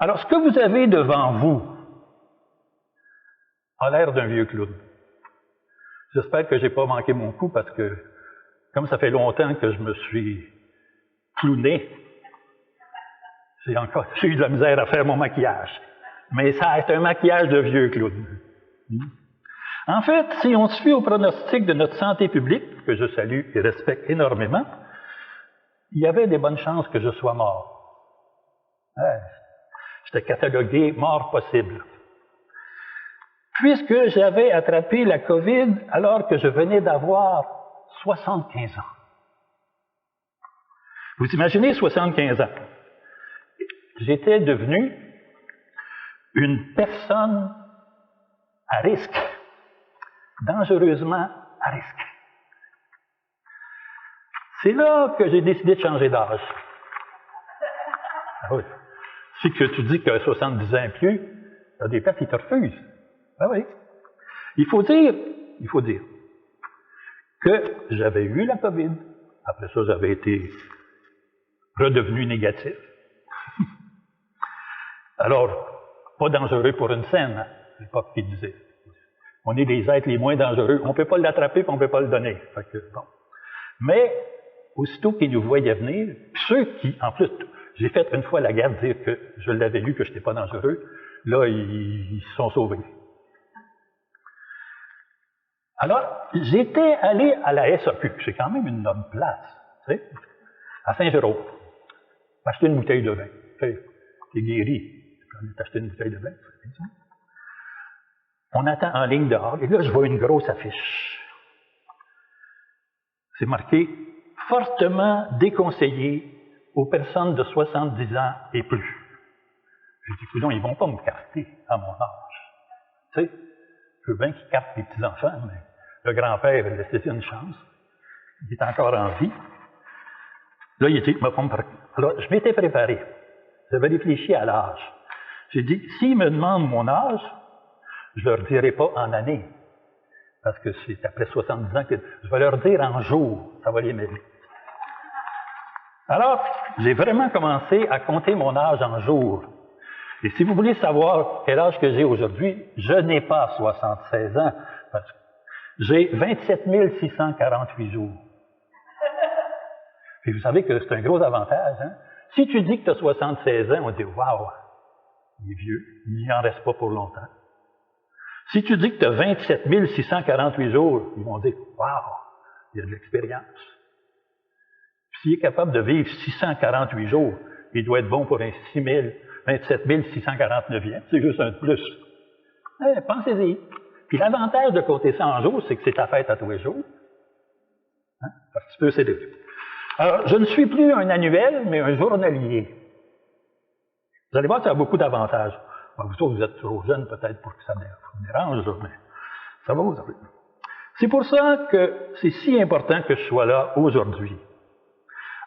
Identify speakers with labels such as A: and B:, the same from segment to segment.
A: Alors, ce que vous avez devant vous a l'air d'un vieux clown. J'espère que je n'ai pas manqué mon coup parce que, comme ça fait longtemps que je me suis clowné, j'ai eu de la misère à faire mon maquillage. Mais ça est un maquillage de vieux clown. En fait, si on se fie au pronostic de notre santé publique, que je salue et respecte énormément, il y avait des bonnes chances que je sois mort. J'étais catalogué mort possible. Puisque j'avais attrapé la COVID alors que je venais d'avoir 75 ans. Vous imaginez 75 ans. J'étais devenu une personne à risque, dangereusement à risque. C'est là que j'ai décidé de changer d'âge. Ah oui. Si que tu dis que 70 ans et plus, il y a des personnes qui te refusent. Ah oui. Il faut dire que j'avais eu la COVID. Après ça, j'avais été redevenu négatif. Alors, pas dangereux pour une scène, hein? C'est le pape qui disait. On est les êtres les moins dangereux. On ne peut pas l'attraper, puis on ne peut pas le donner. Fait que, bon. Mais, aussitôt qu'ils nous voyaient venir, ceux qui, en plus, j'ai fait une fois la guerre dire que je l'avais lu, que je n'étais pas dangereux, là, ils se sont sauvés. Alors, j'étais allé à la SAQ, c'est quand même une bonne place, tu sais, à Saint-Jérôme, acheter une bouteille de vin. Tu sais, t'es guéri, tu peux acheter une bouteille de vin, c'est ça. On attend en ligne dehors, et là, je vois une grosse affiche. C'est marqué « Fortement déconseillé aux personnes de 70 ans et plus ». J'ai dit, coudonc, ils ne vont pas me carter à mon âge. Tu sais, je veux bien qu'ils cartent les petits-enfants, mais le grand-père a laissé une chance. Il est encore en vie. Là, il dit, alors, je m'étais préparé. J'avais réfléchi à l'âge. J'ai dit, s'ils me demandent mon âge, je ne leur dirai pas en année. Parce que c'est après 70 ans que je vais leur dire en jours. Ça va les mêler. Alors, j'ai vraiment commencé à compter mon âge en jours. Et si vous voulez savoir quel âge que j'ai aujourd'hui, je n'ai pas 76 ans. Parce que j'ai 27 648 jours. Et vous savez que c'est un gros avantage, hein? Si tu dis que tu as 76 ans, on dit « Wow, il est vieux, il n'y en reste pas pour longtemps. » Si tu dis que tu as 27 648 jours, ils vont dire « Wow, il y a de l'expérience. » S'il est capable de vivre 648 jours, il doit être bon pour un 27 649e. C'est juste un de plus. Pensez-y. Puis l'avantage de compter ça en jours, c'est que c'est ta fête à tous les jours. Hein? Parce que tu peux s'aider. Alors, je ne suis plus un annuel, mais un journalier. Vous allez voir, ça a beaucoup d'avantages. Vous êtes trop jeune peut-être pour que ça vous dérange, mais ça va vous arriver. C'est pour ça que c'est si important que je sois là aujourd'hui.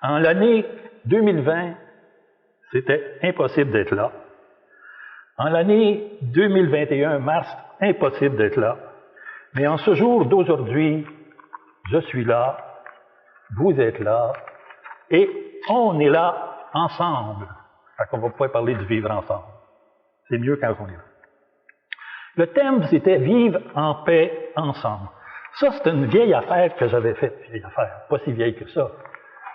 A: En l'année 2020, c'était impossible d'être là. En l'année 2021, mars, impossible d'être là. Mais en ce jour d'aujourd'hui, je suis là, vous êtes là, et on est là ensemble. Fait qu'on va pouvoir parler du vivre ensemble. C'est mieux quand on est là. Le thème, c'était « Vivre en paix ensemble ». Ça, c'est une vieille affaire que j'avais faite. Vieille affaire, pas si vieille que ça.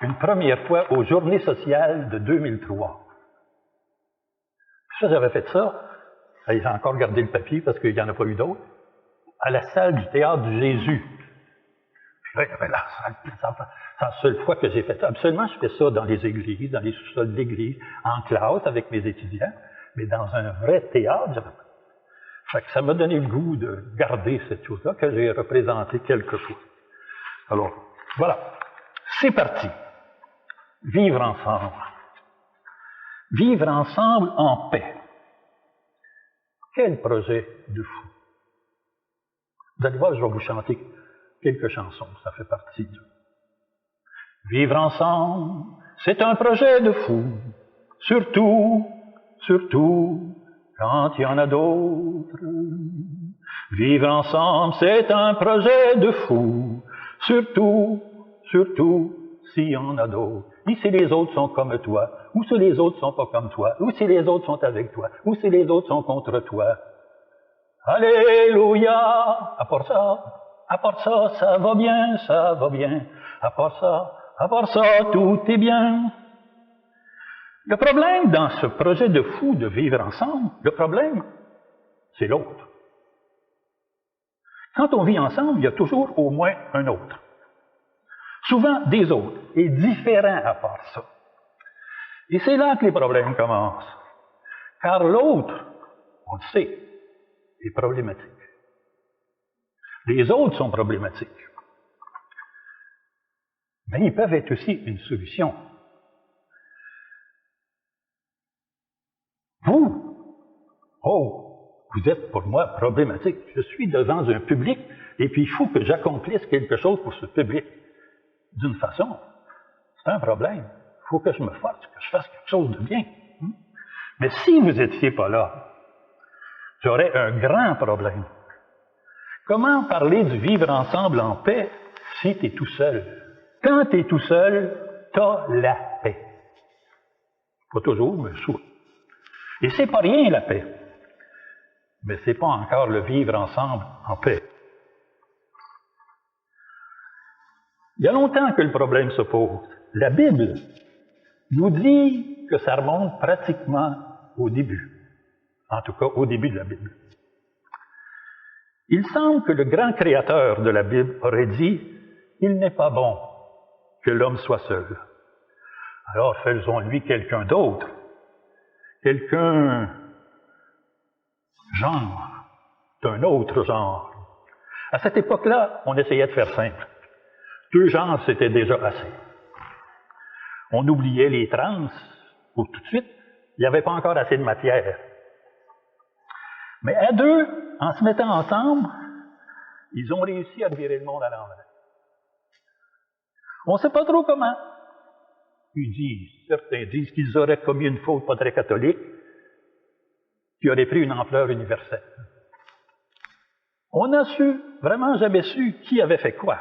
A: Une première fois aux Journées sociales de 2003. Ça, j'avais fait ça. J'ai encore gardé le papier parce qu'il n'y en a pas eu d'autres. À la salle du Théâtre du Jésus. Puis là, il y avait la salle. C'est la seule fois que j'ai fait ça. Absolument, je fais ça dans les églises, dans les sous-sols d'église, en classe avec mes étudiants. Mais dans un vrai théâtre, j'avais pas. Fait que ça m'a donné le goût de garder cette chose-là que j'ai représentée quelques fois. Alors, voilà. C'est parti. Vivre ensemble. Vivre ensemble en paix. Quel projet de fou. Vous allez voir, je vais vous chanter quelques chansons, ça fait partie de... Vivre ensemble, c'est un projet de fou. Surtout quand il y en a d'autres. Vivre ensemble, c'est un projet de fou. Surtout s'il y en a d'autres. Et si les autres sont comme toi, ou si les autres sont pas comme toi, ou si les autres sont avec toi, ou si les autres sont contre toi. Alléluia! À part ça, ça va bien, ça va bien. À part ça, tout est bien. Le problème dans ce projet de fou de vivre ensemble, le problème, c'est l'autre. Quand on vit ensemble, il y a toujours au moins un autre. Souvent des autres, et différents à part ça. Et c'est là que les problèmes commencent. Car l'autre, on le sait, est problématique. Les autres sont problématiques. Mais ils peuvent être aussi une solution. Vous êtes pour moi problématique. Je suis devant un public et puis il faut que j'accomplisse quelque chose pour ce public. D'une façon, c'est un problème. Il faut que je me force, que je fasse quelque chose de bien. Mais si vous n'étiez pas là, j'aurais un grand problème. Comment parler du vivre ensemble en paix si tu es tout seul? Quand tu es tout seul, tu as la paix. Pas toujours, mais souvent. Et c'est pas rien la paix. Mais c'est pas encore le vivre ensemble en paix. Il y a longtemps que le problème se pose. La Bible nous dit que ça remonte pratiquement au début. En tout cas, au début de la Bible. Il semble que le grand créateur de la Bible aurait dit « Il n'est pas bon que l'homme soit seul. Alors faisons-lui quelqu'un d'autre, quelqu'un genre, d'un autre genre. » À cette époque-là, on essayait de faire simple. 2 genres, c'était déjà assez. On oubliait les trans, pour tout de suite, il n'y avait pas encore assez de matière. Mais à 2, en se mettant ensemble, ils ont réussi à virer le monde à l'envers. On ne sait pas trop comment. Certains disent qu'ils auraient commis une faute pas très catholique, qui aurait pris une ampleur universelle. On n'a vraiment jamais su qui avait fait quoi,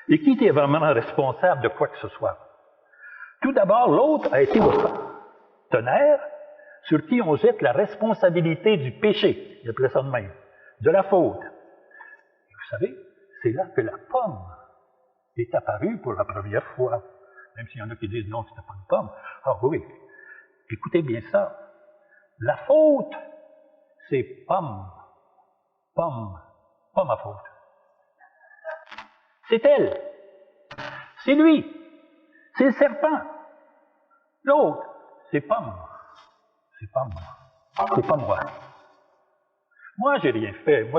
A: et qui était vraiment responsable de quoi que ce soit. Tout d'abord, l'autre a été le tonnerre, sur qui on jette la responsabilité du péché, il appelait ça de même, de la faute. Et vous savez, c'est là que la pomme est apparue pour la première fois. Même s'il y en a qui disent non, c'était pas une pomme. Ah oui, écoutez bien ça. La faute, c'est pomme, pas ma faute. C'est elle, c'est lui, c'est le serpent. L'autre, c'est pomme. C'est pas moi. C'est pas moi. Moi, j'ai rien fait.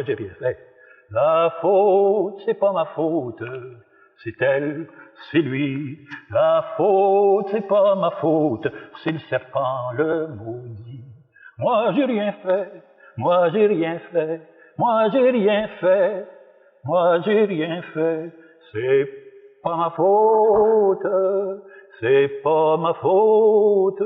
A: La faute, c'est pas ma faute. C'est elle, c'est lui. La faute, c'est pas ma faute. C'est le serpent, le maudit. Moi, j'ai rien fait. Moi, j'ai rien fait. C'est pas ma faute. C'est pas ma faute.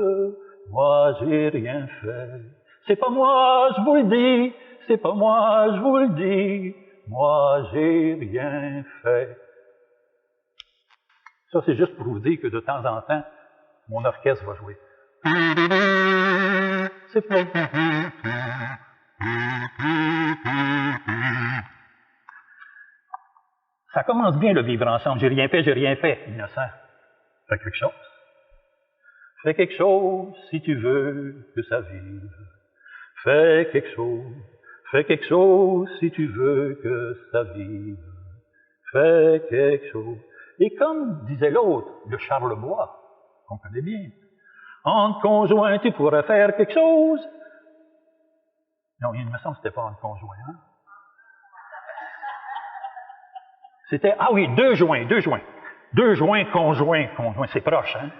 A: Moi, j'ai rien fait. C'est pas moi, je vous le dis. C'est pas moi, je vous le dis. Moi, j'ai rien fait. Ça, c'est juste pour vous dire que de temps en temps, mon orchestre va jouer. C'est pas... Ça commence bien, le vivre ensemble. J'ai rien fait. Innocent. Fais quelque chose. Fais quelque chose si tu veux que ça vive. Fais quelque chose si tu veux que ça vive. Fais quelque chose. Et comme disait l'autre, de Charlebois, qu'on connaît bien, entre conjoints, tu pourrais faire quelque chose. Non, il me semble que c'était pas entre conjoints, hein? C'était, ah oui, 2 joints. 2 joints, conjoints, c'est proche, hein?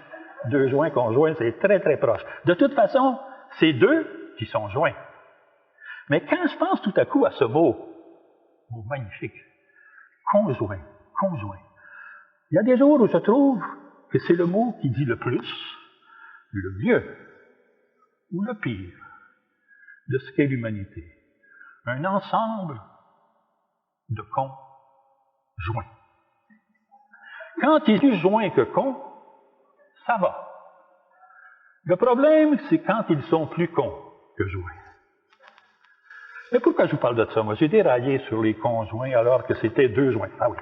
A: 2 joints, conjoints, c'est très, très proche. De toute façon, c'est 2 qui sont joints. Mais quand je pense tout à coup à ce mot magnifique, conjoint, il y a des jours où je trouve que c'est le mot qui dit le plus, le mieux, ou le pire, de ce qu'est l'humanité. Un ensemble de conjoints. Quand il est plus joint que con, ça va. Le problème, c'est quand ils sont plus cons que joints. Mais pourquoi je vous parle de ça? Moi, j'ai déraillé sur les conjoints alors que c'était 2 joints. Ah oui.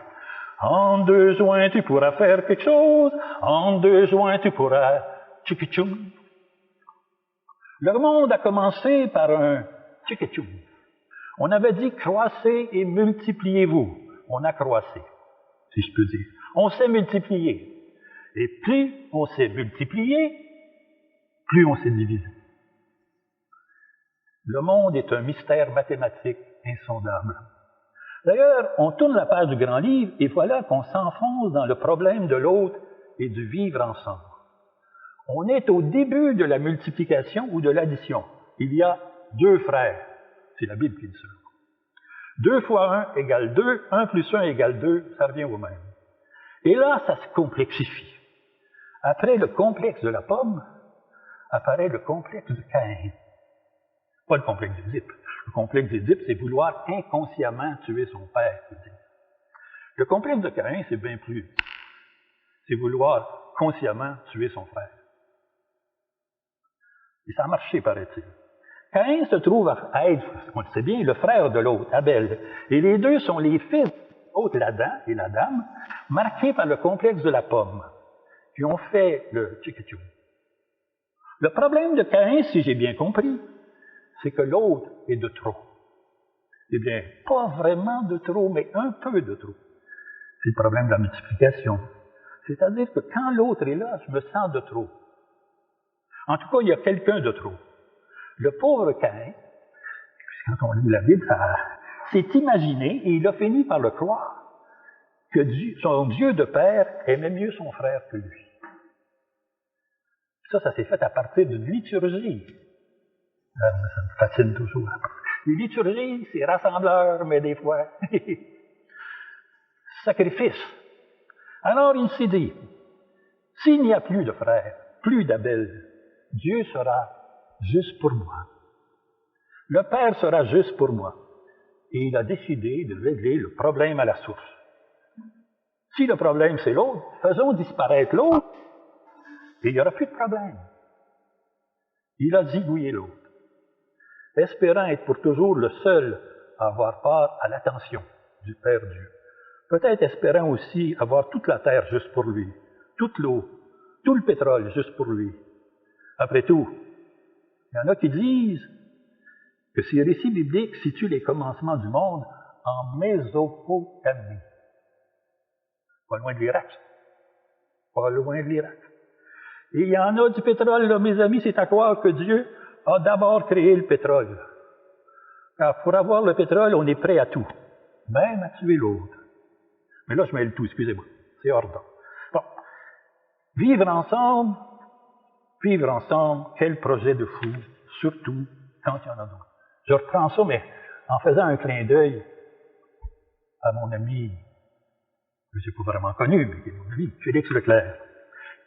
A: En 2 joints, tu pourras faire quelque chose. En 2 joints, tu pourras tchikichoum. Le monde a commencé par un tchikichoum. On avait dit croissez et multipliez-vous. On a croissé, si je peux dire. On s'est multiplié. Et plus on s'est multiplié, plus on s'est divisé. Le monde est un mystère mathématique insondable. D'ailleurs, on tourne la page du grand livre et voilà qu'on s'enfonce dans le problème de l'autre et du vivre ensemble. On est au début de la multiplication ou de l'addition. Il y a 2 frères. C'est la Bible qui dit ça. 2 fois 1 égale 2, 1 plus 1 égale 2, ça revient au même. Et là, ça se complexifie. Après le complexe de la pomme, apparaît le complexe de Caïn. Pas le complexe d'Édipe. Le complexe d'Édipe, c'est vouloir inconsciemment tuer son père. Le complexe de Caïn, c'est bien plus. C'est vouloir consciemment tuer son frère. Et ça a marché, paraît-il. Caïn se trouve à être, on le sait bien, le frère de l'autre, Abel. Et les 2 sont les fils de l'autre, l'Adam et la dame, marqués par le complexe de la pomme, qui ont fait le tchikichou. Le problème de Caïn, si j'ai bien compris, c'est que l'autre est de trop. Eh bien, pas vraiment de trop, mais un peu de trop. C'est le problème de la multiplication. C'est-à-dire que quand l'autre est là, je me sens de trop. En tout cas, il y a quelqu'un de trop. Le pauvre Caïn, quand on lit la Bible, ça s'est imaginé, et il a fini par le croire, que son Dieu de père aimait mieux son frère que lui. Ça s'est fait à partir d'une liturgie. Ça me fascine toujours. Les liturgies, c'est rassembleur, mais des fois, sacrifice. Alors il s'est dit, s'il n'y a plus de frères, plus d'Abel, Dieu sera juste pour moi. Le Père sera juste pour moi. Et il a décidé de régler le problème à la source. Si le problème c'est l'autre, faisons disparaître l'autre, et il n'y aura plus de problème. Il a zigouillé l'autre, espérant être pour toujours le seul à avoir part à l'attention du Père Dieu. Peut-être espérant aussi avoir toute la terre juste pour lui, toute l'eau, tout le pétrole juste pour lui. Après tout, il y en a qui disent que ces récits bibliques situent les commencements du monde en Mésopotamie. Pas loin de l'Irak. Pas loin de l'Irak. Et il y en a du pétrole, là, mes amis, c'est à croire que Dieu a d'abord créé le pétrole. Car pour avoir le pétrole, on est prêt à tout, même à tuer l'autre. Mais là, je mêle tout, excusez-moi, c'est hors d'ordre. Bon. Vivre ensemble, quel projet de fou, surtout quand il y en a d'autres. Je reprends ça, mais en faisant un clin d'œil à mon ami, que je n'ai pas vraiment connu, mais qui est mon ami, Félix Leclerc,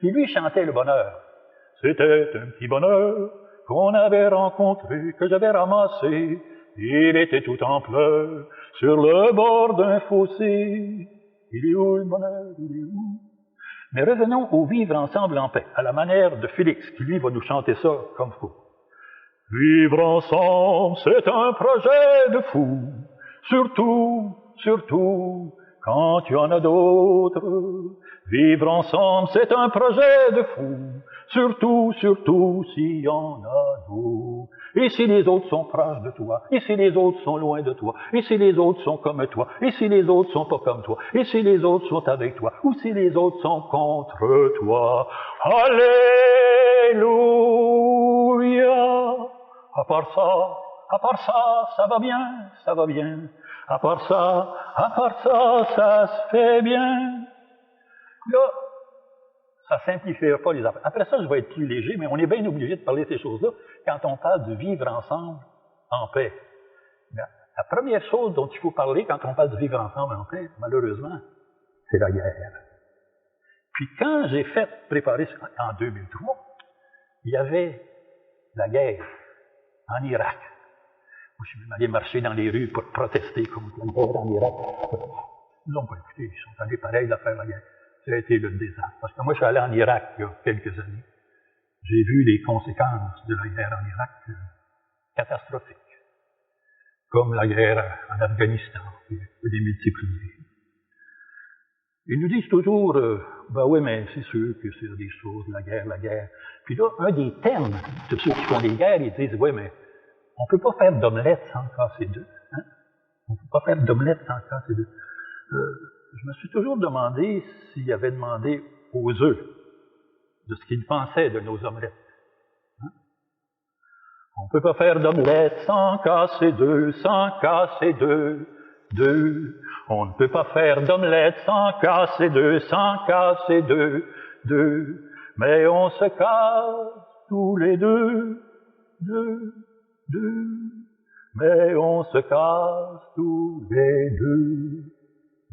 A: qui lui chantait le bonheur. C'était un petit bonheur qu'on avait rencontré, que j'avais ramassé. Il était tout en pleurs sur le bord d'un fossé. Il est où le bonheur? Il est où? Mais revenons au vivre ensemble en paix, à la manière de Félix, qui lui va nous chanter ça comme faut. Vivre ensemble, c'est un projet de fou, surtout, quand il y en a d'autres. Vivre ensemble, c'est un projet de fou, surtout, s'il y en a d'autres. Et si les autres sont proches de toi, et si les autres sont loin de toi, et si les autres sont comme toi, et si les autres sont pas comme toi, et si les autres sont avec toi, ou si les autres sont contre toi. Alléluia! À part ça, ça va bien. À part ça, ça se fait bien. Là, ça simplifiera pas les affaires. Après ça, je vais être plus léger, mais on est bien obligé de parler de ces choses-là quand on parle de vivre ensemble en paix. La première chose dont il faut parler quand on parle de vivre ensemble en paix, malheureusement, c'est la guerre. Puis quand j'ai fait préparer en 2003, il y avait la guerre en Irak. Moi, je suis allé marcher dans les rues pour protester contre la guerre en Irak. Ils n'ont pas écouté, ils sont allés pareil à faire la guerre. Ça a été le désastre. Parce que moi, je suis allé en Irak il y a quelques années. J'ai vu les conséquences de la guerre en Irak catastrophiques, comme la guerre en Afghanistan, qui est démultipliée. Ils nous disent toujours, ben oui, mais c'est sûr que c'est des choses, la guerre, la guerre. Puis là, un des termes de ceux qui font des guerres, ils disent, oui, mais on ne peut pas faire d'omelette sans casser deux. Hein? On ne peut pas faire d'omelette sans casser deux. Je me suis toujours demandé s'il avait demandé aux œufs de ce qu'ils pensaient de nos omelettes. Hein? On ne peut pas faire d'omelette sans casser deux, sans casser deux. Deux. On ne peut pas faire d'omelette sans casser deux, sans casser deux, deux. Mais on se casse tous les deux, deux, deux. Mais on se casse tous les deux,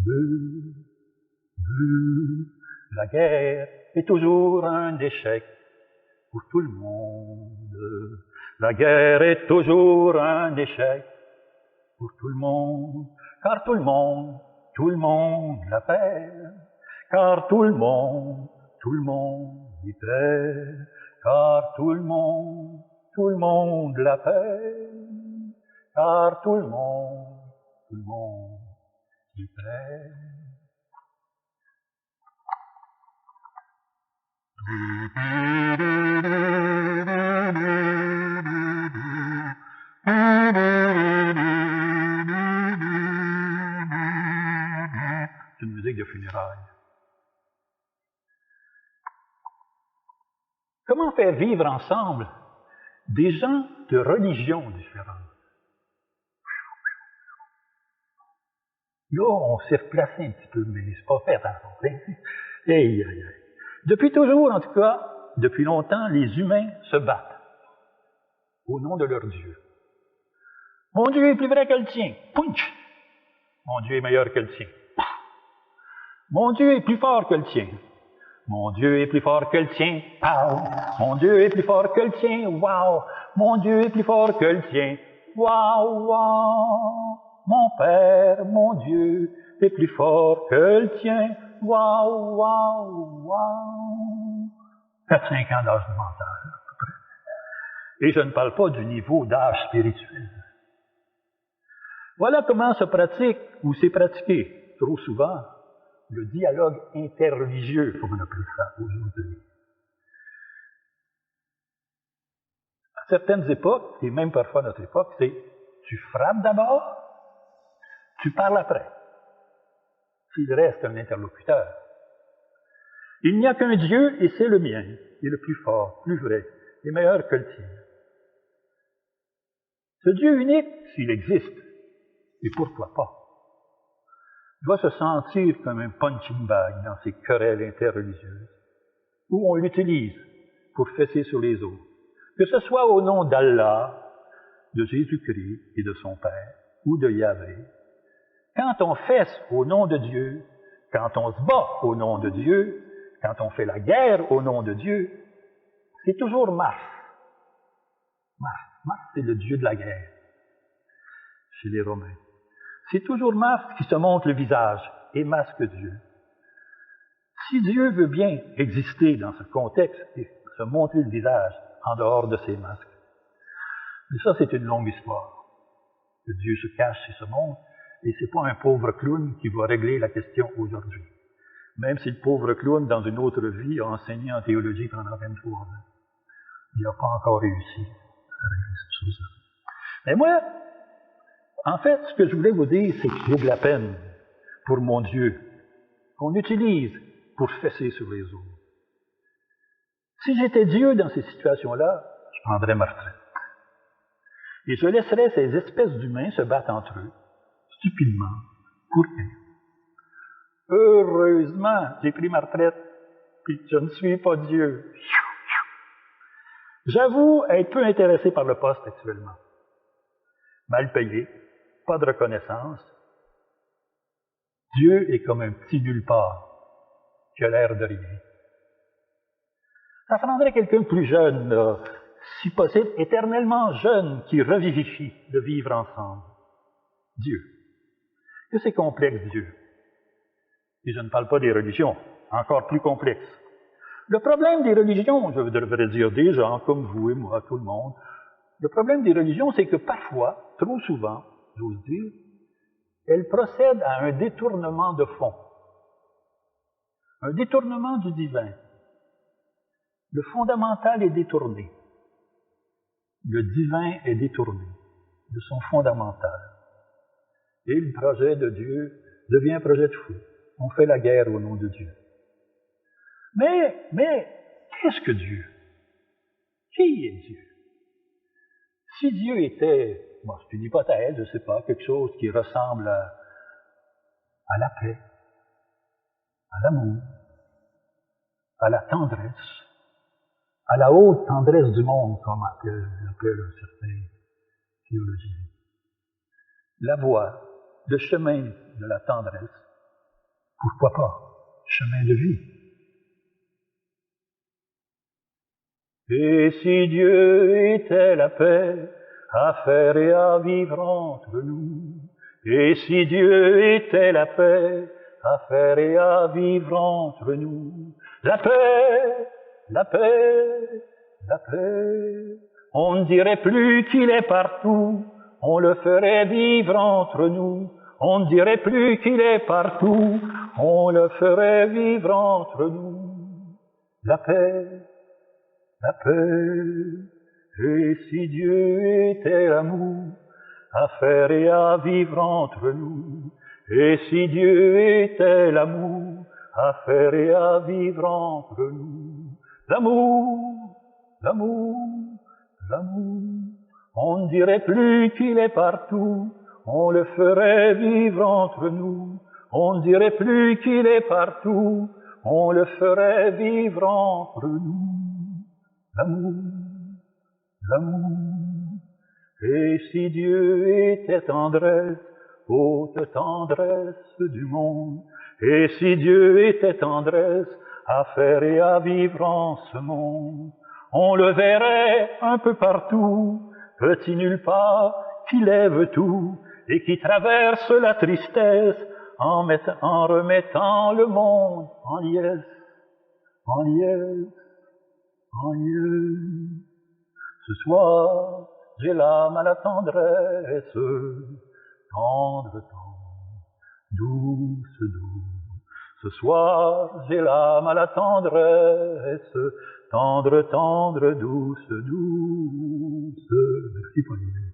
A: deux, deux. La guerre est toujours un échec pour tout le monde. La guerre est toujours un échec pour tout le monde. Car tout le monde la perd. Car tout le monde y perd. Car tout le monde la perd. Car tout le monde y perd. C'est une musique de funérailles. Comment faire vivre ensemble des gens de religions différentes? Là, on s'est replacé un petit peu, mais c'est pas fait encore. Aïe, aïe, aïe. Depuis toujours, en tout cas, depuis longtemps, les humains se battent au nom de leur Dieu. Mon Dieu est plus vrai que le tien. Punch! Mon Dieu est meilleur que le tien. Mon Dieu est plus fort que le tien. Mon Dieu est plus fort que le tien. Pow! Mon Dieu est plus fort que le tien. Wow! Mon Dieu est plus fort que le tien. Wow! Wow! Mon Père, mon Dieu est plus fort que le tien. Wow! Wow! Wow! 4-5 ans d'âge mental, à peu près. Et je ne parle pas du niveau d'âge spirituel. Voilà comment se pratique, ou s'est pratiqué, trop souvent, le dialogue interreligieux, comme on appelle ça aujourd'hui. À certaines époques, et même parfois à notre époque, c'est tu frappes d'abord, tu parles après. S'il reste un interlocuteur. Il n'y a qu'un Dieu et c'est le mien. Il est le plus fort, plus vrai et meilleur que le tien. Ce Dieu unique, s'il existe, et pourquoi pas, doit se sentir comme un punching bag dans ces querelles interreligieuses, où on l'utilise pour fesser sur les autres, que ce soit au nom d'Allah, de Jésus-Christ et de son Père, ou de Yahvé. Quand on fesse au nom de Dieu, quand on se bat au nom de Dieu, quand on fait la guerre au nom de Dieu, c'est toujours Mars. Mars, c'est le dieu de la guerre, chez les Romains. C'est toujours Mars qui se montre le visage et masque Dieu. Si Dieu veut bien exister dans ce contexte et se montrer le visage en dehors de ses masques, mais ça c'est une longue histoire. Que Dieu se cache et se montre, et c'est pas un pauvre clown qui va régler la question aujourd'hui. Même si le pauvre clown, dans une autre vie, a enseigné en théologie pendant 23 ans. Il n'a pas encore réussi à régler cette chose-là. Mais moi, en fait, ce que je voulais vous dire, c'est que j'ai de la peine pour mon Dieu, qu'on utilise pour fesser sur les autres. Si j'étais Dieu dans ces situations-là, je prendrais ma retraite. Et je laisserais ces espèces d'humains se battre entre eux, stupidement, pour rien. Heureusement, j'ai pris ma retraite, puis je ne suis pas Dieu. J'avoue être peu intéressé par le poste actuellement. Mal payé, pas de reconnaissance. Dieu est comme un petit nulle part, qui a l'air de rien. Ça prendrait quelqu'un de plus jeune, si possible, éternellement jeune, qui revivifie de vivre ensemble. Dieu. Que c'est complexe, Dieu. Et je ne parle pas des religions, encore plus complexes. Le problème des religions, je devrais dire des gens comme vous et moi, tout le monde, le problème des religions, c'est que parfois, trop souvent, j'ose dire, elles procèdent à un détournement de fond, un détournement du divin. Le fondamental est détourné. Le divin est détourné de son fondamental. Et le projet de Dieu devient un projet de fou. On fait la guerre au nom de Dieu. Mais qu'est-ce que Dieu? Qui est Dieu? Si Dieu était, bon, c'est une hypothèse, je ne sais pas, quelque chose qui ressemble à la paix, à l'amour, à la tendresse, à la haute tendresse du monde, comme appellent certains théologiens. La voie, le chemin de la tendresse, pourquoi pas, chemin de vie. Et si Dieu était la paix, à faire et à vivre entre nous, et si Dieu était la paix, à faire et à vivre entre nous, la paix, la paix, la paix, on ne dirait plus qu'il est partout, on le ferait vivre entre nous, on ne dirait plus qu'il est partout, on le ferait vivre entre nous, la paix, la paix, et si Dieu était l'amour, à faire et à vivre entre nous, et si Dieu était l'amour, à faire et à vivre entre nous, l'amour, l'amour, l'amour, on ne dirait plus qu'il est partout, on le ferait vivre entre nous, on ne dirait plus qu'il est partout, on le ferait vivre entre nous. L'amour, l'amour, et si Dieu était tendresse, haute tendresse du monde, et si Dieu était tendresse, à faire et à vivre en ce monde, on le verrait un peu partout, petit nulle part, qui lève tout, et qui traverse la tristesse, en remettant le monde en liesse, en liesse. En lieu. Ce soir, j'ai l'âme à la tendresse, tendre, tendre, douce, douce. Ce soir, j'ai l'âme à la tendresse, tendre, tendre, douce, douce. Merci, Pauline.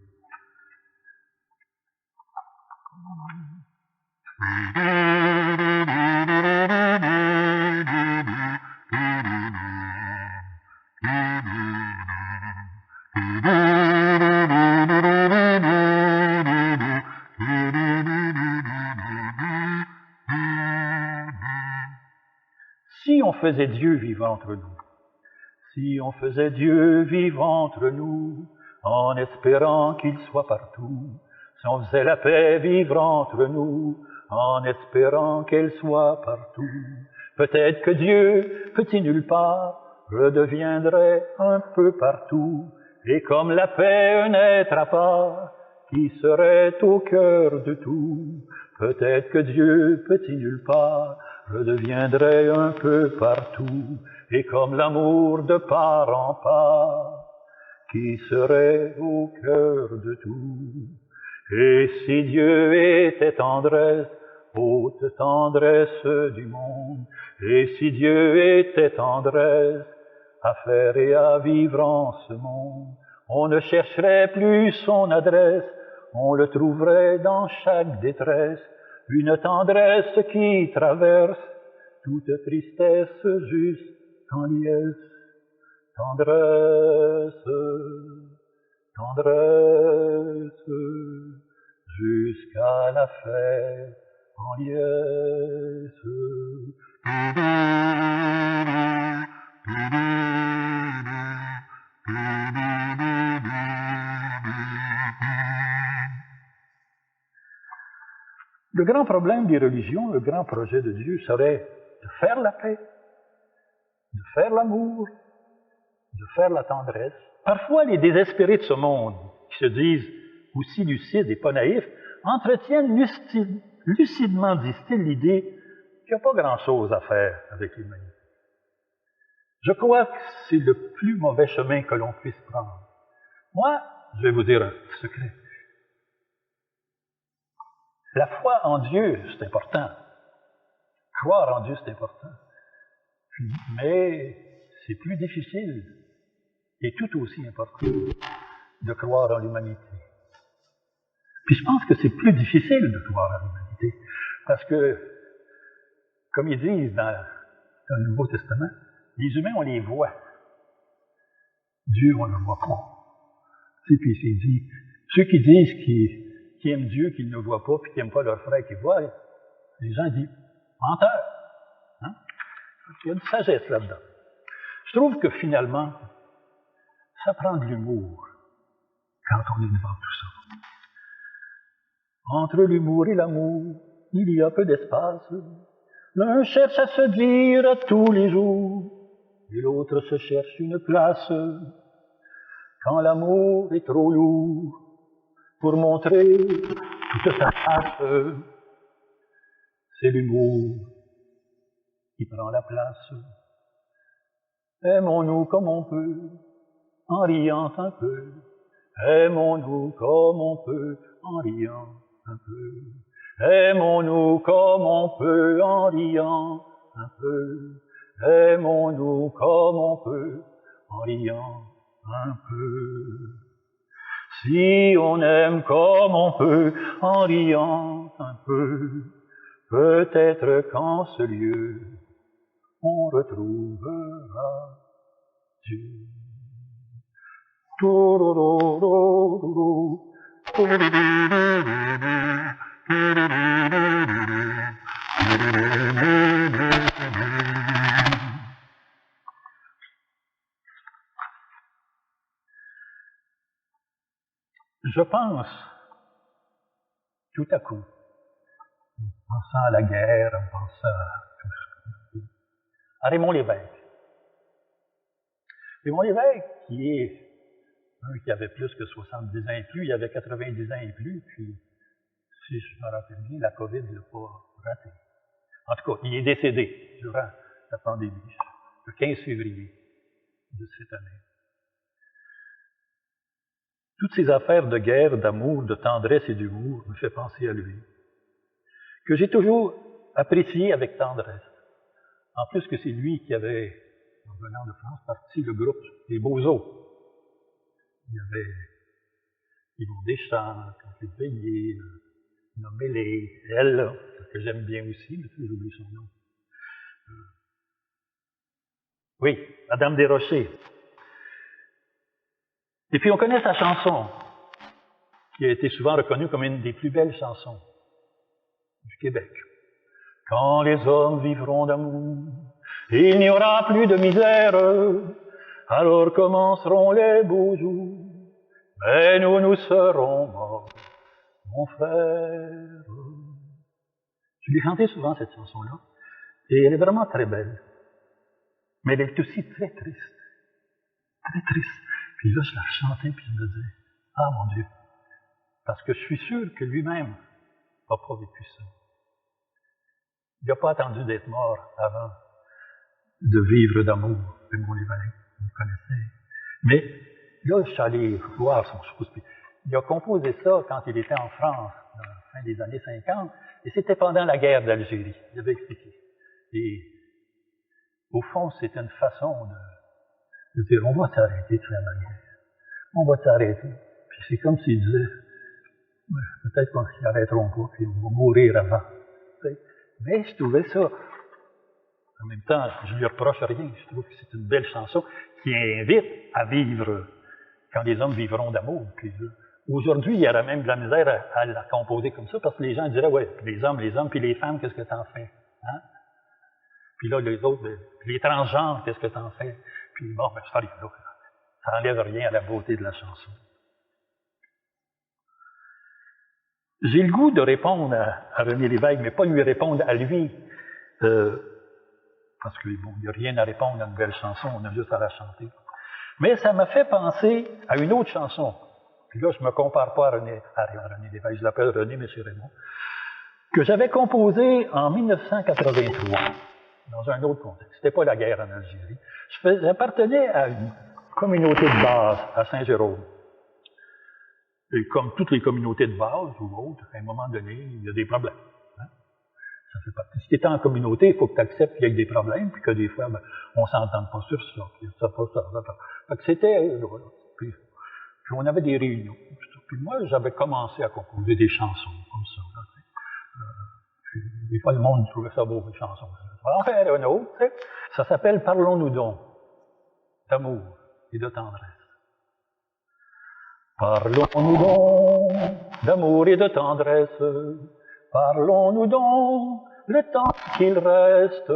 A: Si on faisait Dieu vivre entre nous, si on faisait Dieu vivre entre nous, en espérant qu'il soit partout, si on faisait la paix vivre entre nous, en espérant qu'elle soit partout, peut-être que Dieu, petit nulle part, redeviendrait un peu partout, et comme la paix un être à part, qui serait au cœur de tout, peut-être que Dieu, petit nulle part, redeviendrait un peu partout, et comme l'amour de part en part, qui serait au cœur de tout. Et si Dieu était tendresse, haute tendresse du monde, et si Dieu était tendresse, à faire et à vivre en ce monde, on ne chercherait plus son adresse, on le trouverait dans chaque détresse, une tendresse qui traverse toute tristesse jusqu'en liesse. Tendresse, tendresse, jusqu'à la fête en liesse. Le grand problème des religions, le grand projet de Dieu serait de faire la paix, de faire l'amour, de faire la tendresse. Parfois, les désespérés de ce monde, qui se disent aussi lucides et pas naïfs, entretiennent lucidement, disent-ils, l'idée qu'il n'y a pas grand-chose à faire avec l'humanité. Je crois que c'est le plus mauvais chemin que l'on puisse prendre. Moi, je vais vous dire un secret. La foi en Dieu, c'est important. Croire en Dieu, c'est important. Mais c'est plus difficile et tout aussi important de croire en l'humanité. Puis je pense que c'est plus difficile de croire en l'humanité parce que, comme ils disent dans le Nouveau Testament, les humains, on les voit. Dieu, on ne le voit pas. Tu sais, puis c'est dit, ceux qui disent qu'ils aiment Dieu, qu'ils ne le voient pas, puis qu'ils n'aiment pas leur frère qu'ils voient, les gens disent, menteur. Hein? Il y a une sagesse là-dedans. Je trouve que finalement, ça prend de l'humour quand on est devant tout ça. Entre l'humour et l'amour, il y a peu d'espace. L'un cherche à se dire à tous les jours, et l'autre se cherche une place. Quand l'amour est trop lourd pour montrer toute sa face, c'est l'humour qui prend la place. Aimons-nous comme on peut, en riant un peu. Aimons-nous comme on peut, en riant un peu. Aimons-nous comme on peut, en riant un peu. Aimons-nous comme on peut, en riant un peu. Si on aime comme on peut, en riant un peu, peut-être qu'en ce lieu, on retrouvera Dieu. Je pense, tout à coup, en pensant à la guerre, en pensant à tout ça, à Raymond Lévesque. Raymond Lévesque, qui est un qui avait plus que 70 ans et plus, il avait 90 ans et plus, puis, si je me rappelle bien, la COVID ne l'a pas raté. En tout cas, il est décédé durant la pandémie, le 15 février de cette année. Toutes ces affaires de guerre, d'amour, de tendresse et d'humour me fait penser à lui, que j'ai toujours apprécié avec tendresse. En plus que c'est lui qui avait, en venant de France, parti le groupe des Beaux-Os. Il y avait Yvon Deschamps, Canté Veillé, Nommé-les, elle, que j'aime bien aussi, mais j'oublie son nom. Oui, Madame Desrochers. Et puis on connaît sa chanson, qui a été souvent reconnue comme une des plus belles chansons du Québec. Quand les hommes vivront d'amour, il n'y aura plus de misère, alors commenceront les beaux jours, mais nous serons morts, mon frère. Je l'ai chanté souvent cette chanson-là, et elle est vraiment très belle. Mais elle est aussi très triste. Très triste. Puis là, je la chantais, puis je me disais, ah mon Dieu, parce que je suis sûr que lui-même n'a pas vécu ça. Il n'a pas attendu d'être mort avant de vivre d'amour, Raymond Lévesque, vous le connaissez. Mais là, je suis allé voir son chose. Il a composé ça quand il était en France, dans la fin des années 50, et c'était pendant la guerre d'Algérie. Il avait expliqué. Et au fond, c'est une façon de dire, on va s'arrêter de faire la guerre. On va s'arrêter. Puis c'est comme s'il disait, peut-être qu'on s'y arrêteront pas, puis on va mourir avant. Mais je trouvais ça, en même temps, je lui reproche rien. Je trouve que c'est une belle chanson qui invite à vivre quand les hommes vivront d'amour. Puis aujourd'hui, il y aurait même de la misère à la composer comme ça, parce que les gens diraient, ouais, les hommes, puis les femmes, qu'est-ce que t'en fais? Hein? Puis là, les autres, les transgenres, qu'est-ce que t'en fais? Puis bon, ben, ça n'enlève rien à la beauté de la chanson. J'ai le goût de répondre à René Lévesque, mais pas lui répondre à lui, parce qu'il bon, n'y a rien à répondre à une belle chanson, on a juste à la chanter. Mais ça m'a fait penser à une autre chanson. Puis là, je ne me compare pas à René Lévesque, je l'appelle René, mais c'est Raymond, que j'avais composée en 1983, dans un autre contexte. C'était pas la guerre en Algérie. J'appartenais à une communauté de base à Saint-Jérôme. Et comme toutes les communautés de base ou autres, à un moment donné, il y a des problèmes. Hein? Ça fait partie. Si tu es en communauté, il faut que tu acceptes qu'il y ait des problèmes, puis que des fois, ben, on ne s'entend pas sur ça, puis ça, pas ça. Fait que c'était... Puis on avait des réunions. Puis moi, j'avais commencé à composer des chansons comme ça. Là, puis des fois, le monde trouvait ça beau, les chansons. On va en faire une autre. Tu sais. Ça s'appelle « Parlons-nous donc d'amour et de tendresse ». Parlons-nous donc d'amour et de tendresse, parlons-nous donc le temps qu'il reste,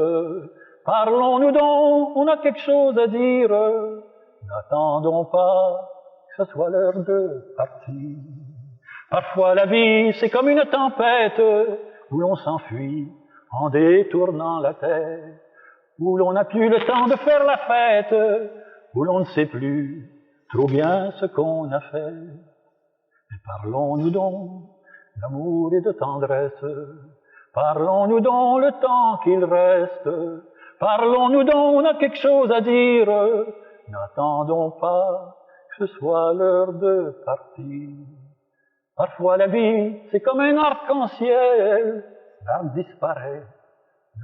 A: parlons-nous donc, on a quelque chose à dire, n'attendons pas que ce soit l'heure de partir. Parfois la vie c'est comme une tempête où l'on s'enfuit en détournant la tête, où l'on n'a plus le temps de faire la fête, où l'on ne sait plus trop bien ce qu'on a fait. Mais parlons-nous donc d'amour et de tendresse, parlons-nous donc le temps qu'il reste, parlons-nous donc, on a quelque chose à dire, n'attendons pas que ce soit l'heure de partir. Parfois la vie, c'est comme un arc-en-ciel, l'arbre disparaît,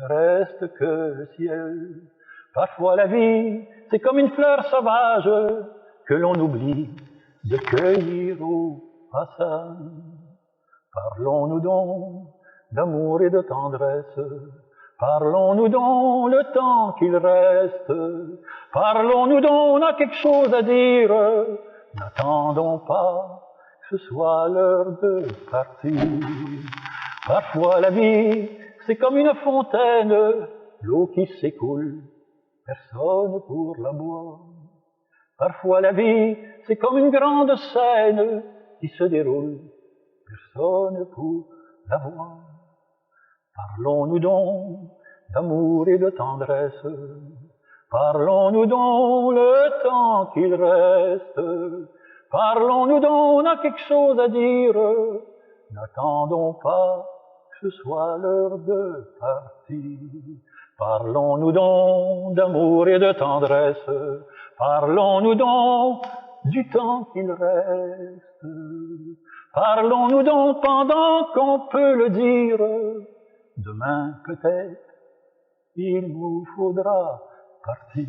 A: ne reste que le ciel. Parfois la vie, c'est comme une fleur sauvage, que l'on oublie de cueillir au passage. Parlons-nous donc d'amour et de tendresse, parlons-nous donc le temps qu'il reste, parlons-nous donc, on a quelque chose à dire, n'attendons pas que ce soit l'heure de partir. Parfois la vie, c'est comme une fontaine, l'eau qui s'écoule, personne pour la boire. Parfois la vie, c'est comme une grande scène qui se déroule, personne pour la voir. Parlons-nous donc d'amour et de tendresse, parlons-nous donc le temps qu'il reste, parlons-nous donc, on a quelque chose à dire, n'attendons pas que ce soit l'heure de partir. Parlons-nous donc d'amour et de tendresse, parlons-nous donc du temps qu'il reste, parlons-nous donc pendant qu'on peut le dire, demain peut-être il nous faudra partir.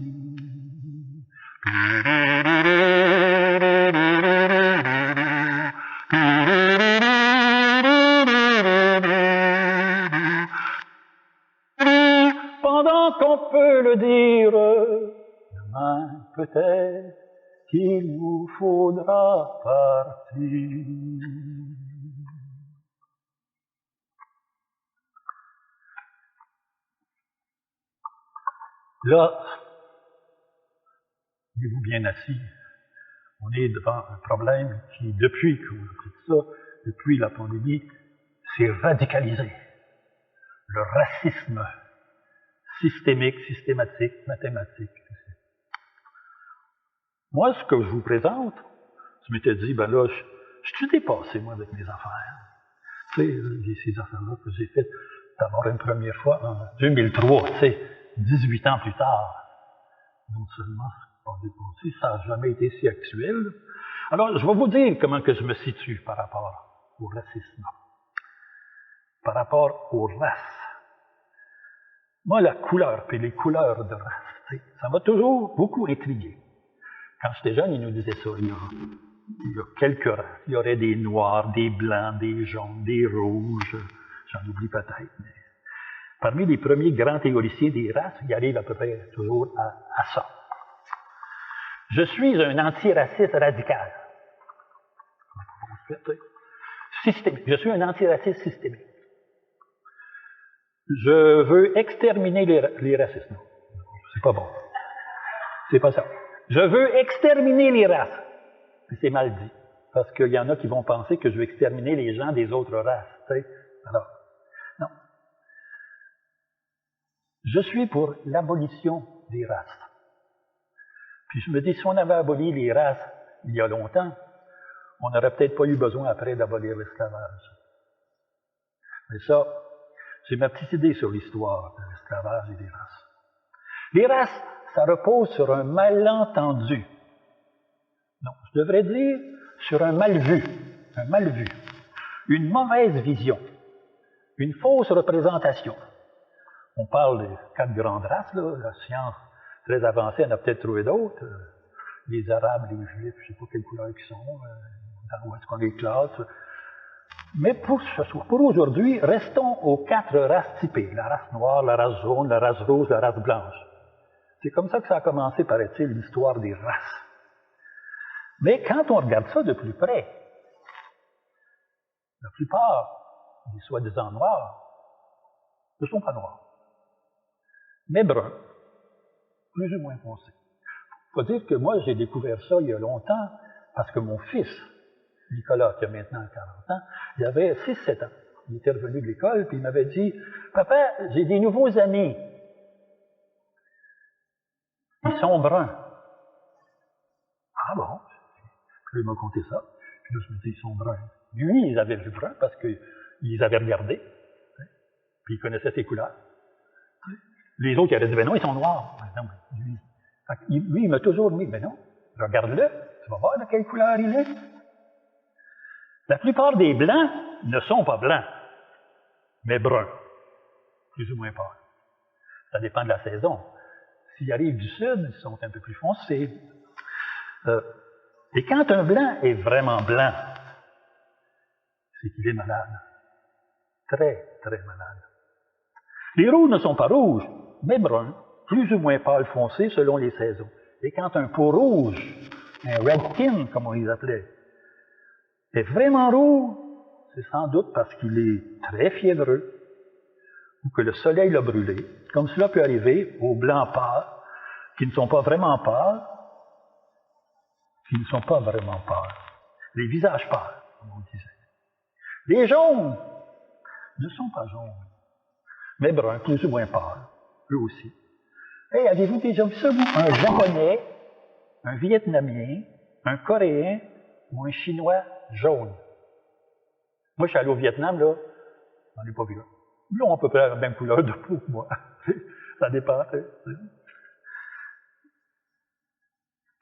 A: Pendant qu'on peut le dire, demain peut-être qu'il nous faudra partir. Là, tenez-vous bien assis, on est devant un problème qui, depuis qu'on a fait ça, depuis la pandémie, s'est radicalisé. Le racisme systémique, systématique, mathématique. Moi, ce que je vous présente, je m'étais dit, ben là, je suis dépassé, moi, avec mes affaires. Tu sais, ces affaires-là que j'ai faites d'abord une première fois en 2003, tu sais, 18 ans plus tard. Non seulement pas dépassé, ça n'a jamais été si actuel. Alors, je vais vous dire comment que je me situe par rapport au racisme, par rapport aux races. Moi, la couleur, puis les couleurs de race, ça m'a toujours beaucoup intrigué. Quand j'étais jeune, ils nous disaient ça, il y a quelques races. Il y aurait des noirs, des blancs, des jaunes, des rouges, j'en oublie peut-être. Mais parmi les premiers grands théoriciens des races, il arrive à peu près toujours à ça. Je suis un antiraciste radical. Systémique. Je suis un antiraciste systémique. Je veux exterminer les racistes. Non, c'est pas bon. C'est pas ça. Je veux exterminer les races. C'est mal dit. Parce qu'il y en a qui vont penser que je veux exterminer les gens des autres races. T'sais. Alors, non. Je suis pour l'abolition des races. Puis je me dis, si on avait aboli les races il y a longtemps, on n'aurait peut-être pas eu besoin après d'abolir l'esclavage. Mais ça, c'est ma petite idée sur l'histoire de l'esclavage et des races. Les races, ça repose sur un malentendu. Non, je devrais dire sur un mal vu, une mauvaise vision, une fausse représentation. On parle des 4 grandes races, là, la science très avancée en a peut-être trouvé d'autres. Les Arabes, les Juifs, je ne sais pas quelle couleur ils sont, où est-ce qu'on les classe. Mais pour aujourd'hui, restons aux 4 races typées. La race noire, la race jaune, la race rose, la race blanche. C'est comme ça que ça a commencé, paraît-il, l'histoire des races. Mais quand on regarde ça de plus près, la plupart des soi-disant noirs ne sont pas noirs, mais bruns, plus ou moins foncés. Il faut dire que moi, j'ai découvert ça il y a longtemps, parce que mon fils, Nicolas, qui a maintenant 40 ans, il avait 6-7 ans. Il était revenu de l'école, puis il m'avait dit « Papa, j'ai des nouveaux amis. Ils sont bruns. » Ah bon? Puis il m'a conté ça. Puis là, je me dis « Ils sont bruns. » Lui, ils avaient vu brun parce qu'ils avaient regardé, puis ils connaissaient ses couleurs. Les autres, ils avaient dit « Ben non, ils sont noirs. » Lui, il m'a toujours dit « Ben non, regarde-le, tu vas voir de quelle couleur il est. » La plupart des blancs ne sont pas blancs, mais bruns, plus ou moins pâles. Ça dépend de la saison. S'ils arrivent du sud, ils sont un peu plus foncés. Et quand un blanc est vraiment blanc, c'est qu'il est malade. Très, très malade. Les rouges ne sont pas rouges, mais bruns, plus ou moins pâles foncés selon les saisons. Et quand un peau rouge, un redkin, comme on les appelait, est vraiment rouge, c'est sans doute parce qu'il est très fiévreux ou que le soleil l'a brûlé, comme cela peut arriver aux blancs pâles, qui ne sont pas vraiment pâles, les visages pâles, comme on disait. Les jaunes ne sont pas jaunes, mais bruns, plus ou moins pâles, eux aussi. Et avez-vous déjà vu ça, vous? Un Japonais, un Vietnamien, un Coréen ou un Chinois jaune? Moi, je suis allé au Vietnam, là, j'en ai pas vu un. Ils ont à peu près la même couleur de peau que moi. Ça dépend.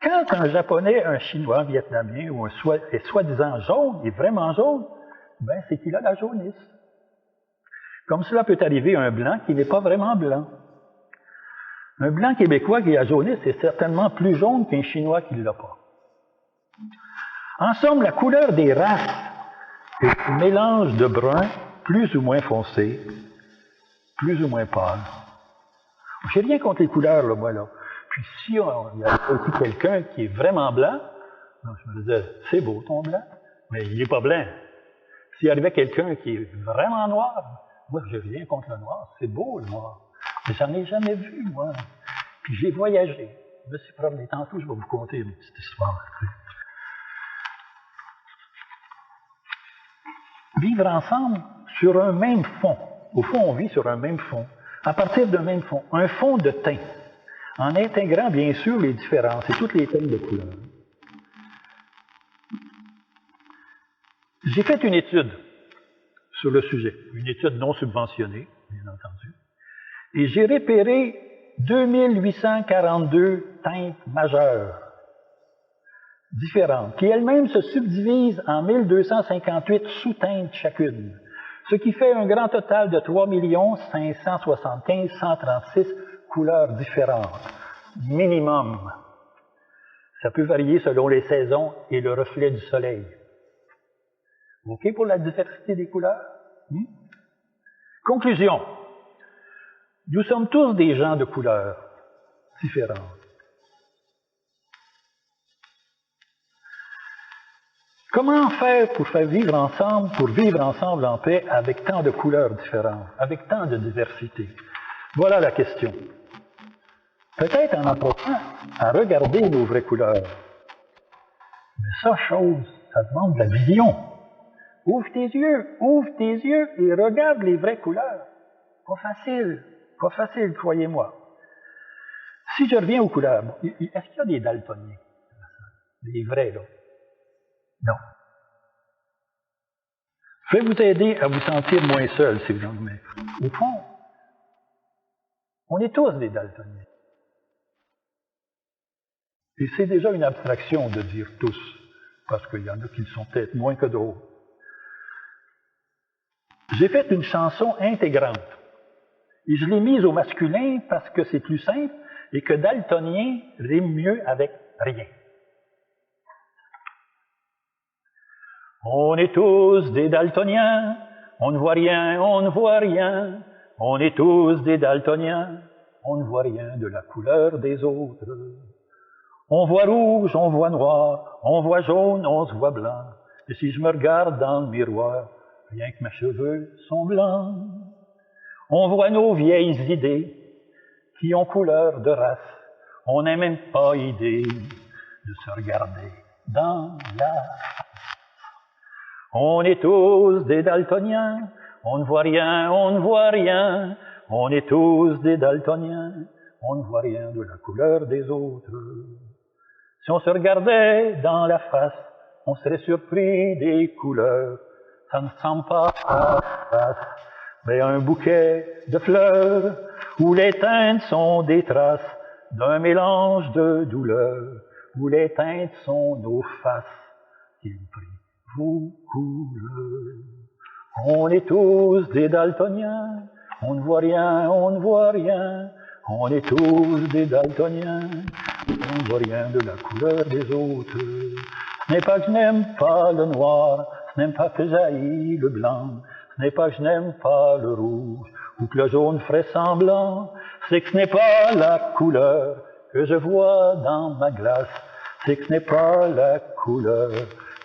A: Quand un Japonais, un Chinois, un Vietnamien ou est soi-disant jaune, est vraiment jaune, ben c'est qu'il a la jaunisse. Comme cela peut arriver à un blanc qui n'est pas vraiment blanc. Un blanc québécois qui a la jaunisse est certainement plus jaune qu'un Chinois qui ne l'a pas. En somme, la couleur des races est un mélange de brun plus ou moins foncé, plus ou moins pâle. J'ai rien contre les couleurs, là, moi, là. Puis si il y a aussi quelqu'un qui est vraiment blanc, donc je me disais, c'est beau ton blanc, mais il n'est pas blanc. S'il arrivait quelqu'un qui est vraiment noir, moi, j'ai rien contre le noir, c'est beau le noir. Mais j'en ai jamais vu, moi. Puis j'ai voyagé. Je me suis promené. Tantôt, je vais vous conter une petite histoire. Vivre ensemble sur un même fond. Au fond, on vit sur un même fond. À partir d'un même fond. Un fond de teint. En intégrant, bien sûr, les différences et toutes les teintes de couleurs. J'ai fait une étude sur le sujet. Une étude non subventionnée, bien entendu. Et j'ai repéré 2842 teintes majeures différentes, qui elles-mêmes se subdivisent en 1258 sous-teintes chacune, ce qui fait un grand total de 3 575 136 couleurs différentes, minimum. Ça peut varier selon les saisons et le reflet du soleil. OK pour la diversité des couleurs? Conclusion. Nous sommes tous des gens de couleurs différentes. Comment faire pour vivre ensemble en paix avec tant de couleurs différentes, avec tant de diversité? Voilà la question. Peut-être en apprenant à regarder nos vraies couleurs. Mais ça demande de la vision. Ouvre tes yeux et regarde les vraies couleurs. Pas facile, croyez-moi. Si je reviens aux couleurs, est-ce qu'il y a des daltoniens? Des vrais, là? Non. Je vais vous aider à vous sentir moins seul, si vous en mettez. Au fond, on est tous des daltoniens. Et c'est déjà une abstraction de dire tous, parce qu'il y en a qui le sont peut-être moins que d'autres. J'ai fait une chanson intégrante. Et je l'ai mise au masculin parce que c'est plus simple et que daltonien rime mieux avec rien. On est tous des daltoniens, on ne voit rien, on ne voit rien. On est tous des daltoniens, on ne voit rien de la couleur des autres. On voit rouge, on voit noir, on voit jaune, on se voit blanc. Et si je me regarde dans le miroir, rien que mes cheveux sont blancs. On voit nos vieilles idées qui ont couleur de race. On n'a même pas idée de se regarder dans la face. On est tous des daltoniens, on ne voit rien, on ne voit rien. On est tous des daltoniens, on ne voit rien de la couleur des autres. Si on se regardait dans la face, on serait surpris des couleurs. Ça ne ressemble pas à la face, mais un bouquet de fleurs où les teintes sont des traces d'un mélange de douleurs, où les teintes sont nos faces qui ont pris vos couleurs. On est tous des daltoniens, on ne voit rien, on ne voit rien. On est tous des daltoniens, on ne voit rien de la couleur des autres. Ce n'est pas que je n'aime pas le noir, ce n'est pas que j'haïs le blanc, ce n'est pas que je n'aime pas le rouge, ou que le jaune ferait semblant, c'est que ce n'est pas la couleur que je vois dans ma glace, c'est que ce n'est pas la couleur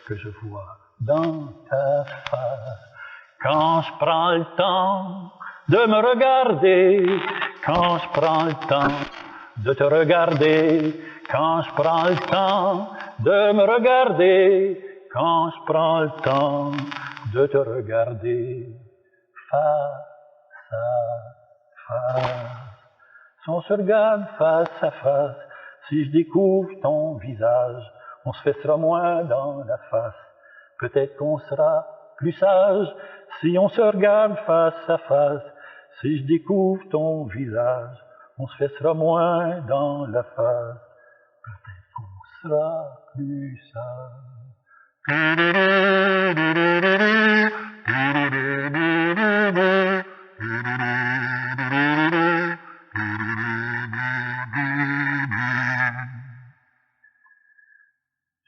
A: que je vois dans ta face. Quand je prends le temps de me regarder, quand je prends le temps de te regarder, quand je prends le temps de me regarder, quand je prends le temps de te regarder, face à face. Si on se regarde face à face, si je découvre ton visage, on se fessera moins dans la face. Peut-être qu'on sera plus sage si on se regarde face à face. Si je découvre ton visage, on se fessera moins dans la face. Peut-être qu'on sera plus sage.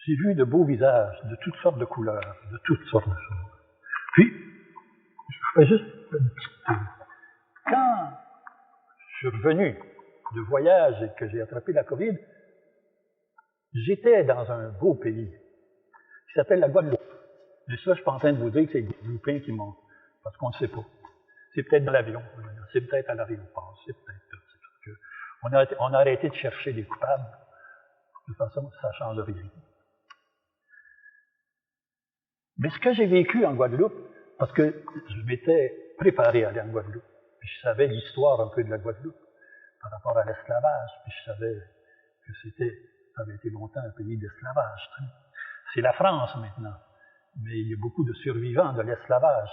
A: J'ai vu de beaux visages, de toutes sortes de couleurs, de toutes sortes de choses. Puis, je fais juste une petite pause. Quand je suis revenu de voyage et que j'ai attrapé la COVID, j'étais dans un beau pays qui s'appelle la Guadeloupe. Mais ça, je suis pas en train de vous dire que c'est les Guadeloupéens qui montent, parce qu'on ne sait pas. C'est peut-être dans l'avion, c'est peut-être à l'aéroport, c'est peut-être... On a arrêté de chercher des coupables. De toute façon, ça ne change rien. Mais ce que j'ai vécu en Guadeloupe, parce que je m'étais préparé à aller en Guadeloupe, puis je savais l'histoire un peu de la Guadeloupe par rapport à l'esclavage, puis je savais que ça avait été longtemps un pays d'esclavage. C'est la France maintenant, mais il y a beaucoup de survivants de l'esclavage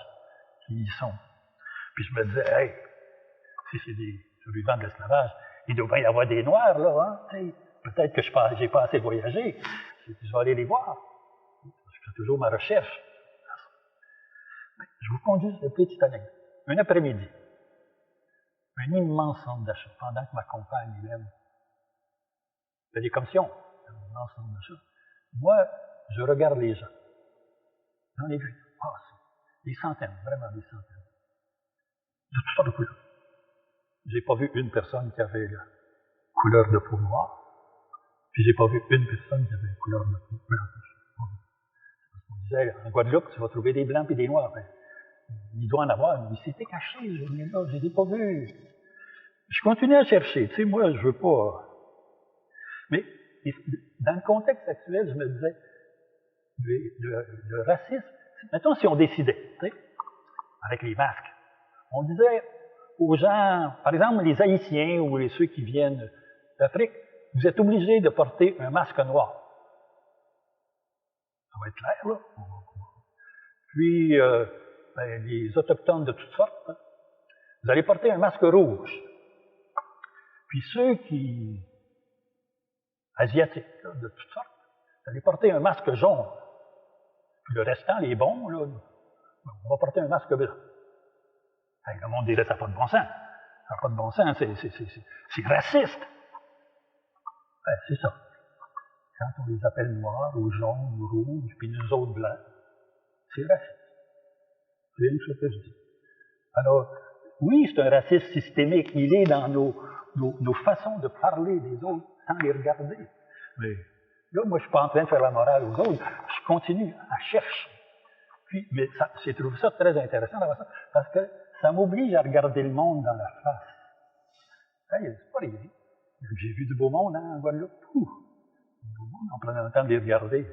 A: qui y sont. Puis je me disais, hey, si c'est des survivants de l'esclavage, il doit bien y avoir des Noirs, là, hein? Peut-être que je n'ai pas assez voyagé, je vais aller les voir. Je fais toujours ma recherche. Je vous conduis une petite anecdote. Un après-midi, un immense centre d'achat, pendant que ma compagne, Hélène, fait des commissions, un immense centre d'achat. Moi, je regarde les gens. J'en ai vu passer. Des centaines, vraiment des centaines. De toutes sortes de couleurs. J'ai pas vu une personne qui avait la couleur de peau noire. Puis j'ai pas vu une personne qui avait la couleur de peau blanche. On disait, en Guadeloupe, tu vas trouver des blancs et des noirs. Ben, il doit en avoir, mais c'était caché, je ne l'ai pas vu. Je continue à chercher, tu sais, moi, je veux pas. Mais dans le contexte actuel, je me disais, le racisme, mettons si on décidait, tu sais, avec les masques, on disait aux gens, par exemple les Haïtiens ou ceux qui viennent d'Afrique, vous êtes obligés de porter un masque noir. Ça va être clair, là. Puis, les Autochtones de toutes sortes, hein, vous allez porter un masque rouge. Puis ceux qui asiatiques, là, de toutes sortes. Vous allez porter un masque jaune. Puis le restant, les bons, là, on va porter un masque blanc. Hey, le monde dirait, ça n'a pas de bon sens. Ça n'a pas de bon sens, c'est raciste. Ben, c'est ça. Quand on les appelle noirs, ou jaunes, ou rouges, puis nous autres blancs, c'est raciste. C'est une chose que je dis. Alors, oui, c'est un racisme systémique. Il est dans nos façons de parler des autres sans les regarder. Mais là, moi, je ne suis pas en train de faire la morale aux autres. Je continue à chercher. Puis, mais j'ai trouvé ça très intéressant d'avoir ça, parce que ça m'oblige à regarder le monde dans la face. Hey, c'est pas rien. J'ai vu du beau monde, hein, en Guadeloupe. Du beau monde en prenant le temps de les regarder.